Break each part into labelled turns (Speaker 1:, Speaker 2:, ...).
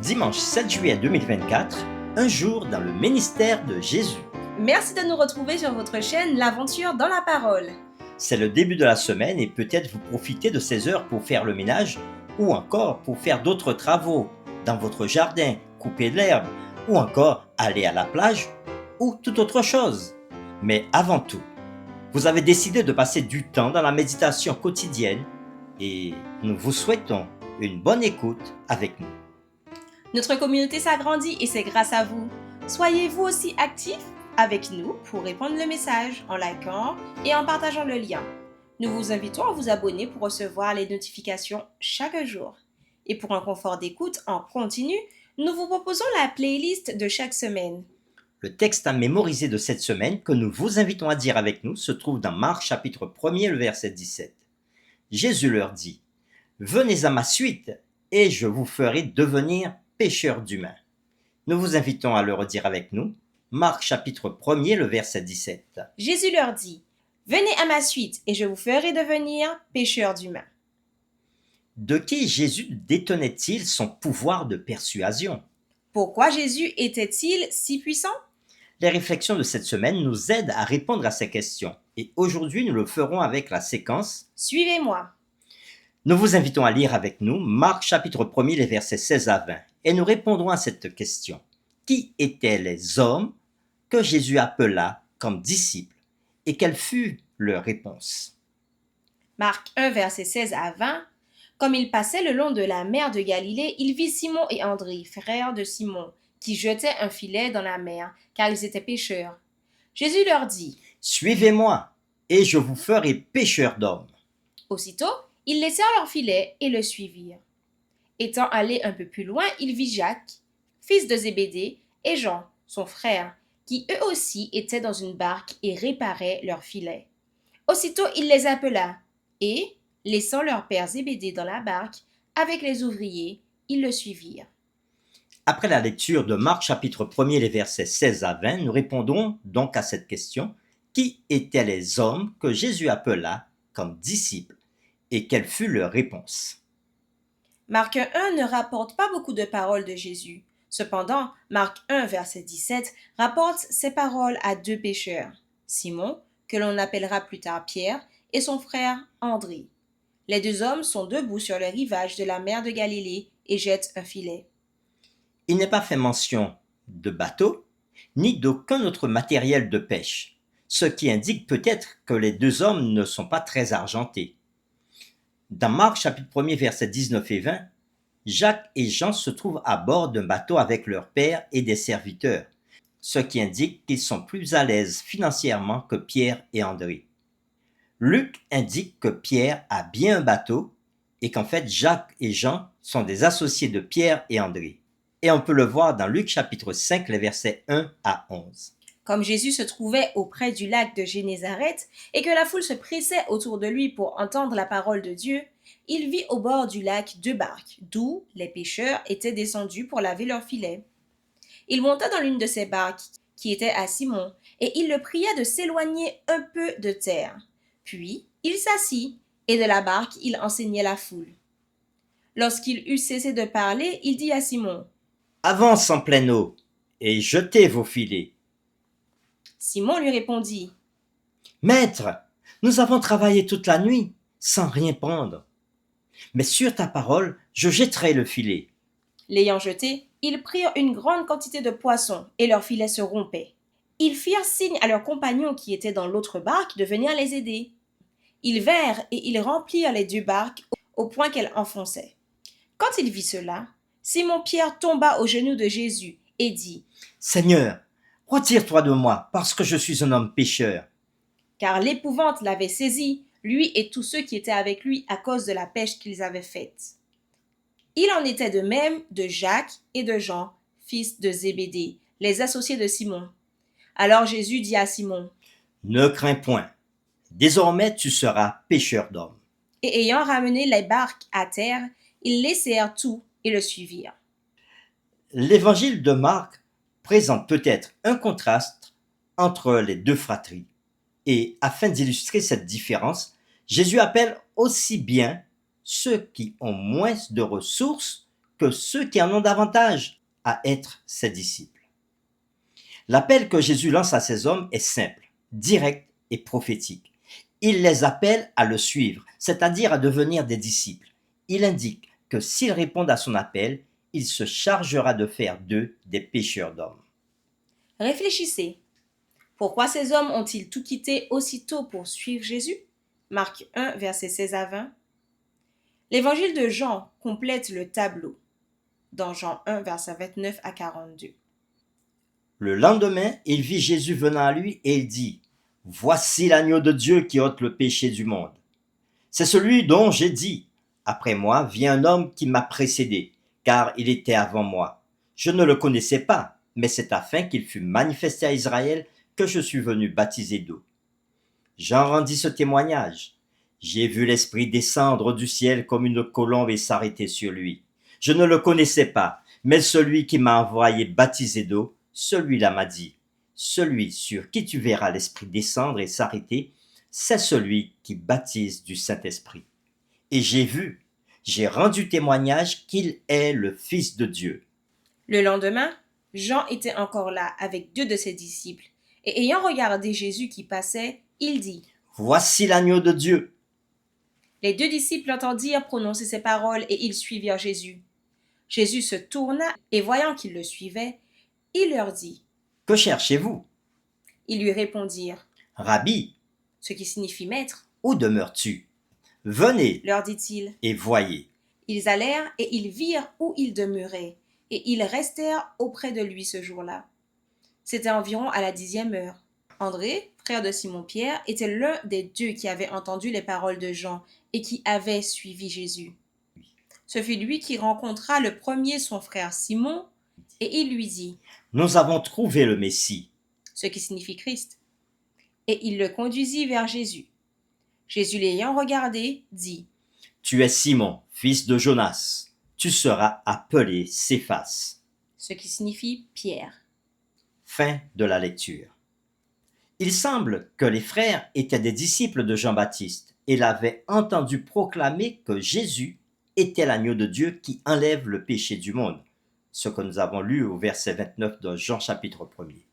Speaker 1: Dimanche 7 juillet 2024, un jour dans le ministère de Jésus.
Speaker 2: Merci de nous retrouver sur votre chaîne L'Aventure dans la Parole.
Speaker 1: C'est le début de la semaine et peut-être vous profitez de ces heures pour faire le ménage ou encore pour faire d'autres travaux dans votre jardin, couper de l'herbe ou encore aller à la plage ou toute autre chose. Mais avant tout, vous avez décidé de passer du temps dans la méditation quotidienne et nous vous souhaitons une bonne écoute avec nous.
Speaker 2: Notre communauté s'agrandit et c'est grâce à vous. Soyez vous aussi actifs avec nous pour répondre le message en likant et en partageant le lien. Nous vous invitons à vous abonner pour recevoir les notifications chaque jour. Et pour un confort d'écoute en continu, nous vous proposons la playlist de chaque semaine.
Speaker 1: Le texte à mémoriser de cette semaine que nous vous invitons à dire avec nous se trouve dans Marc chapitre 1er, le verset 17. Jésus leur dit : « Venez à ma suite et je vous ferai devenir pêcheurs d'humains. » Nous vous invitons à le redire avec nous. Marc chapitre 1er, le verset 17.
Speaker 2: Jésus leur dit : « Venez à ma suite et je vous ferai devenir pêcheurs d'humains. »
Speaker 1: De qui Jésus détenait-il son pouvoir de persuasion ?
Speaker 2: Pourquoi Jésus était-il si puissant ?
Speaker 1: Les réflexions de cette semaine nous aident à répondre à ces questions. Et aujourd'hui, nous le ferons avec la séquence «
Speaker 2: Suivez-moi. »
Speaker 1: Nous vous invitons à lire avec nous Marc chapitre 1er, les versets 16 à 20. Et nous répondrons à cette question. Qui étaient les hommes que Jésus appela comme disciples et quelle fut leur réponse ?
Speaker 2: Marc 1, versets 16 à 20. Comme il passait le long de la mer de Galilée, il vit Simon et André, frères de Simon, qui jetaient un filet dans la mer, car ils étaient pêcheurs. Jésus leur dit :
Speaker 1: « Suivez-moi, et je vous ferai pêcheurs d'hommes. »
Speaker 2: Aussitôt, ils laissèrent leur filet et le suivirent. Étant allé un peu plus loin, il vit Jacques, fils de Zébédée, et Jean, son frère, qui eux aussi étaient dans une barque et réparaient leur filet. Aussitôt, il les appela, et, laissant leur père Zébédée dans la barque, avec les ouvriers, ils le suivirent.
Speaker 1: Après la lecture de Marc chapitre 1er, les versets 16 à 20, nous répondons donc à cette question. Qui étaient les hommes que Jésus appela comme disciples et quelle fut leur réponse ?
Speaker 2: Marc 1 ne rapporte pas beaucoup de paroles de Jésus. Cependant, Marc 1, verset 17, rapporte ces paroles à deux pêcheurs, Simon, que l'on appellera plus tard Pierre, et son frère André. Les deux hommes sont debout sur le rivage de la mer de Galilée et jettent un filet.
Speaker 1: Il n'est pas fait mention de bateau, ni d'aucun autre matériel de pêche, ce qui indique peut-être que les deux hommes ne sont pas très argentés. Dans Marc chapitre 1er, versets 19 et 20, Jacques et Jean se trouvent à bord d'un bateau avec leur père et des serviteurs, ce qui indique qu'ils sont plus à l'aise financièrement que Pierre et André. Luc indique que Pierre a bien un bateau et qu'en fait Jacques et Jean sont des associés de Pierre et André. Et on peut le voir dans Luc chapitre 5, les versets 1 à 11.
Speaker 2: Comme Jésus se trouvait auprès du lac de Génézareth et que la foule se pressait autour de lui pour entendre la parole de Dieu, il vit au bord du lac deux barques, d'où les pêcheurs étaient descendus pour laver leurs filets. Il monta dans l'une de ces barques, qui était à Simon, et il le pria de s'éloigner un peu de terre. Puis il s'assit, et de la barque il enseignait la foule. Lorsqu'il eut cessé de parler, il dit à Simon :
Speaker 1: « Avance en pleine eau et jetez vos filets. »
Speaker 2: Simon lui répondit :
Speaker 1: « Maître, nous avons travaillé toute la nuit sans rien prendre. Mais sur ta parole, je jetterai le filet. »
Speaker 2: L'ayant jeté, ils prirent une grande quantité de poissons, et leurs filets se rompaient. Ils firent signe à leurs compagnons qui étaient dans l'autre barque de venir les aider. Ils vinrent et ils remplirent les deux barques au point qu'elles enfonçaient. Quand il vit cela, Simon-Pierre tomba aux genoux de Jésus et dit :
Speaker 1: « Seigneur, retire-toi de moi, parce que je suis un homme pécheur. »
Speaker 2: Car l'épouvante l'avait saisi, lui et tous ceux qui étaient avec lui à cause de la pêche qu'ils avaient faite. Il en était de même de Jacques et de Jean, fils de Zébédée, les associés de Simon. Alors Jésus dit à Simon :
Speaker 1: « Ne crains point, désormais tu seras pêcheur d'hommes. »
Speaker 2: Et ayant ramené les barques à terre, ils laissèrent tout et le suivirent.
Speaker 1: L'évangile de Marc présente peut-être un contraste entre les deux fratries. Et afin d'illustrer cette différence, Jésus appelle aussi bien ceux qui ont moins de ressources que ceux qui en ont davantage à être ses disciples. L'appel que Jésus lance à ces hommes est simple, direct et prophétique. Il les appelle à le suivre, c'est-à-dire à devenir des disciples. Il indique que s'ils répondent à son appel, il se chargera de faire d'eux des pêcheurs d'hommes.
Speaker 2: Réfléchissez. Pourquoi ces hommes ont-ils tout quitté aussitôt pour suivre Jésus? Marc 1, versets 16 à 20. L'évangile de Jean complète le tableau dans Jean 1, versets 29 à 42.
Speaker 1: Le lendemain, il vit Jésus venant à lui et il dit, « Voici l'agneau de Dieu qui ôte le péché du monde. C'est celui dont j'ai dit, après moi vient un homme qui m'a précédé, car il était avant moi. Je ne le connaissais pas, mais c'est afin qu'il fût manifesté à Israël que je suis venu baptiser d'eau. » Jean rendit ce témoignage. J'ai vu l'Esprit descendre du ciel comme une colombe et s'arrêter sur lui. Je ne le connaissais pas, mais celui qui m'a envoyé baptiser d'eau, celui-là m'a dit, celui sur qui tu verras l'Esprit descendre et s'arrêter, c'est celui qui baptise du Saint-Esprit. Et j'ai rendu témoignage qu'il est le Fils de Dieu.
Speaker 2: Le lendemain, Jean était encore là avec 2 de ses disciples, et ayant regardé Jésus qui passait, il dit, «
Speaker 1: Voici l'agneau de Dieu. »
Speaker 2: Les 2 disciples l'entendirent prononcer ces paroles et ils suivirent Jésus. Jésus se tourna et voyant qu'ils le suivaient, il leur dit,
Speaker 1: « Que cherchez-vous »
Speaker 2: Ils lui répondirent,
Speaker 1: « Rabbi,
Speaker 2: ce qui signifie maître.
Speaker 1: Où demeures-tu ? Venez,
Speaker 2: Leur dit-il.
Speaker 1: Et voyez. »
Speaker 2: Ils allèrent et ils virent où il demeurait, et ils restèrent auprès de lui ce jour-là. C'était environ à la 10e heure. André, frère de Simon-Pierre, était l'un des 2 qui avaient entendu les paroles de Jean et qui avaient suivi Jésus. Ce fut lui qui rencontra le premier son frère Simon, et il lui dit,
Speaker 1: « Nous avons trouvé le Messie. »
Speaker 2: ce qui signifie Christ. Et il le conduisit vers Jésus. Jésus l'ayant regardé, dit,
Speaker 1: « Tu es Simon, fils de Jonas. Tu seras appelé Céphas. »
Speaker 2: ce qui signifie Pierre.
Speaker 1: Fin de la lecture. Il semble que les frères étaient des disciples de Jean-Baptiste et l'avaient entendu proclamer que Jésus était l'agneau de Dieu qui enlève le péché du monde, ce que nous avons lu au verset 29 de Jean chapitre 1er.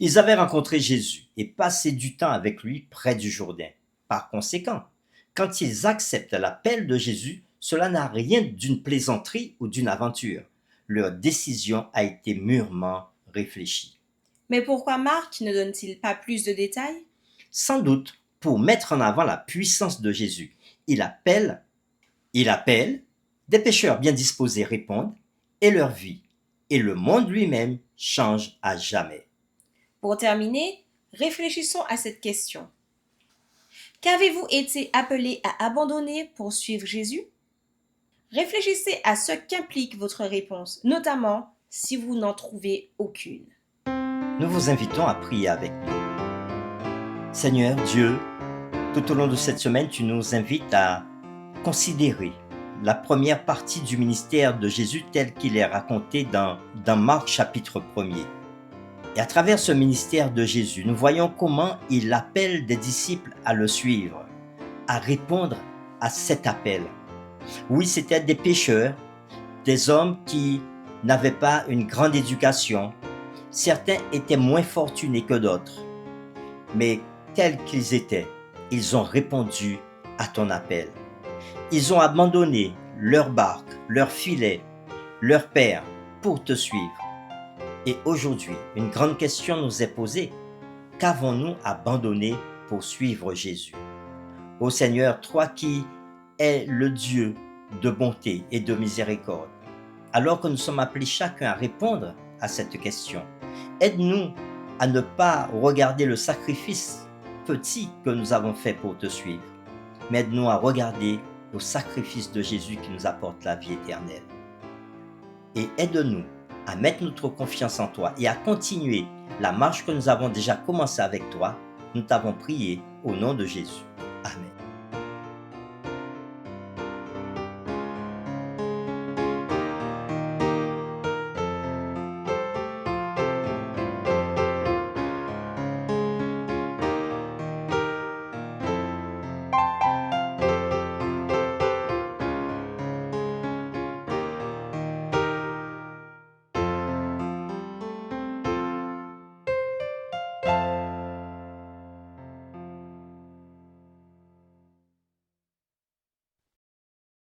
Speaker 1: Ils avaient rencontré Jésus et passé du temps avec lui près du Jourdain. Par conséquent, quand ils acceptent l'appel de Jésus, cela n'a rien d'une plaisanterie ou d'une aventure. Leur décision a été mûrement réfléchie.
Speaker 2: Mais pourquoi Marc ne donne-t-il pas plus de détails?
Speaker 1: Sans doute pour mettre en avant la puissance de Jésus. Il appelle, des pécheurs bien disposés répondent, et leur vie et le monde lui-même changent à jamais.
Speaker 2: Pour terminer, réfléchissons à cette question. Qu'avez-vous été appelé à abandonner pour suivre Jésus? Réfléchissez à ce qu'implique votre réponse, notamment si vous n'en trouvez aucune.
Speaker 1: Nous vous invitons à prier avec nous. Seigneur Dieu, tout au long de cette semaine, tu nous invites à considérer la première partie du ministère de Jésus tel qu'il est raconté dans Marc chapitre 1er. Et à travers ce ministère de Jésus, nous voyons comment il appelle des disciples à le suivre, à répondre à cet appel. Oui, c'étaient des pécheurs, des hommes qui n'avaient pas une grande éducation. Certains étaient moins fortunés que d'autres. Mais tels qu'ils étaient, ils ont répondu à ton appel. Ils ont abandonné leur barque, leur filet, leur père pour te suivre. Et aujourd'hui, une grande question nous est posée. Qu'avons-nous abandonné pour suivre Jésus? Ô Seigneur, toi qui es le Dieu de bonté et de miséricorde, alors que nous sommes appelés chacun à répondre à cette question, aide-nous à ne pas regarder le sacrifice petit que nous avons fait pour te suivre, mais aide-nous à regarder le sacrifice de Jésus qui nous apporte la vie éternelle. Et aide-nous à mettre notre confiance en toi et à continuer la marche que nous avons déjà commencée avec toi. Nous t'avons prié au nom de Jésus. Amen.